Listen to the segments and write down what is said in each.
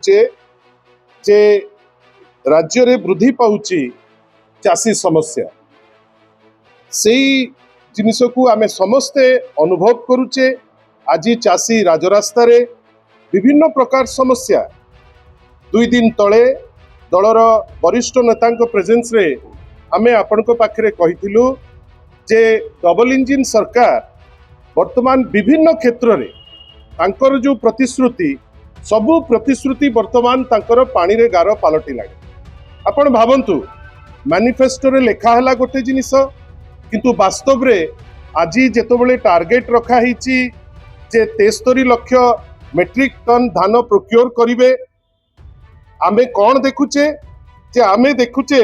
जे जे राज्य रे वृद्धि पाउची चाषी समस्या से जिनिस को आमे समस्ते अनुभव करुचे। आज चाषी राजरास्ता रे विभिन्न प्रकार समस्या दुई दिन तले दलर वरिष्ठ नेता प्रेजेंस रे आमे आपण पाखे कहिथिलु जे डबल इंजिन सरकार वर्तमान विभिन्न क्षेत्र रे तांकर जो प्रतिश्रुति सबु प्रतिश्रुति वर्तमान तांकर पानी रे गार पालटी लागे। आपण भावंतु मैनिफेस्टो रे लेखा हला गोटे जिनिस किंतु वास्तव रे आज जेतबेले टार्गेट रखा हिची जे 73 लाख मेट्रिक टन धान प्रोक्योर करिवे आमे कौन देखुचे जे आमे देखुचे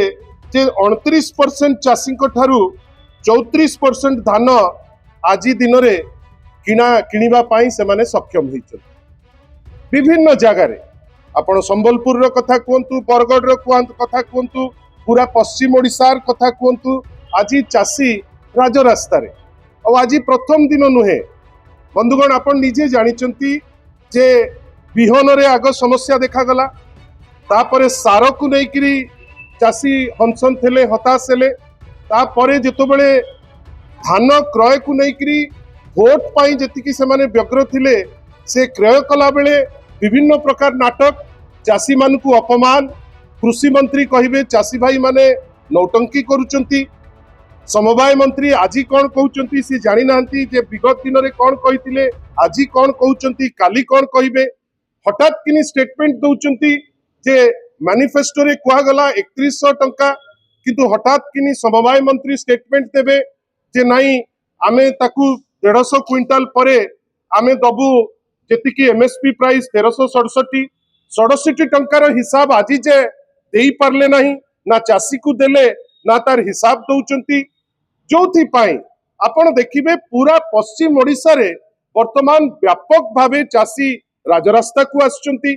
जे 29% चाषी ठारू 34% धान आज दिन रे किणवा पाई से माने सक्षम होइछन। विभिन्न जगार आपण संबलपुर रो कथा कहतु, बरगढ़ रो कथा कहतु, पूरा पश्चिम ओडिशार कथा कहतु, आज चाषी राजरास्ता रे आज प्रथम दिन नुहे बंधुगण आपण निजे जानिचंती जे बिहन रे आग समस्या देखा गला तापरे सार को लेकिरी चाषी हंसन थे हताश हेले तापरे जेतबेले धान क्रय को लेकिरी भोट पाई जतिकी से माने व्यग्र थिले से क्रय कला बेले विभिन्न प्रकार नाटक चाषी मान को अपमान कृषि मंत्री कहिबे चाषी भाई माने नौटंकी करूचंती समवाय मंत्री आज कौन कहउचंती से जानि नांती जे विगत दिन रे कौन कहिथिले आज कौन कहउचंती काली कौन कहिबे हठात किनी स्टेटमेंट दउचंती जे मैनिफेस्टो रे कुआ गला 3100 टंका किंतु हठात किनी समवाय मंत्री स्टेटमेंट देबे जे नाही आमे ताकू 150 क्विंटाल परे आमे दबु जेतिकी एमएसपी प्राइस 1367 टंकार हिसाब आज जे देई पारले नाही ना चाषी को देले ना तार हिसाब दउचंती जोथि पाई आपण देखिबे पूरा पश्चिम ओडिशा रे वर्तमान व्यापक भावे चाषी राजरास्ता को आसचंती।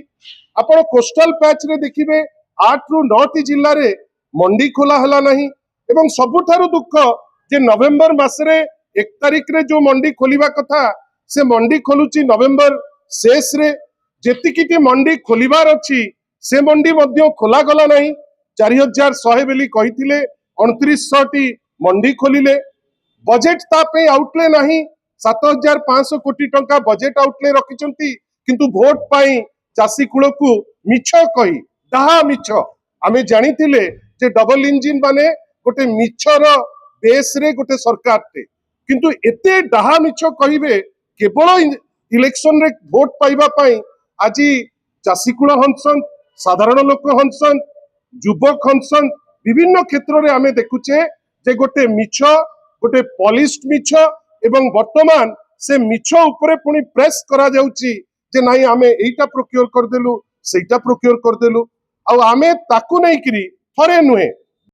आपण कोस्टल पैच रे देखिबे 8 रु 9 जिल्ला रे मंडी खोला हला नाही एवं सबुठारु दुख जे नवेम्बर मासरे 1 तारिख रे जो मंडी खोलिबा कथा से मंडी खोलुची नवेम्बर शेष रे जेतिकी मंडी खोलिबार अछि से मंडी मध्य खोला गला नाही 4100 बेली कहिथिले 2900 टी मंडी खोलिले बजेट तापे आउटले नाही 7500 कोटी टंका बजेट आउटले रखिचंती किंतु भोट पाई चाषी कूल को मिछ कही डाहा मिछ आमे जानिथिले जे डबल इंजिन माने गोटे मिछर बेस रे गोटे सरकार टे किंतु एते डाहा मिछ कहिबे केवल इलेक्शन रे भोट पाइबा पाई आज चाषी कूल हंसन साधारण लोक हंसन युवक हंसन विभिन्न क्षेत्र रे आमे देखुचे जे गोटे मिछ गोटे पॉलिश्ड मिछ एवं वर्तमान से मिछ उपरे पुनी प्रेस करा जाउची जे नाही आमे एटा प्रोक्योर कर देलु सेटा प्रोक्योर कर देलु आ आमे ताकू नै करी थरे नुहे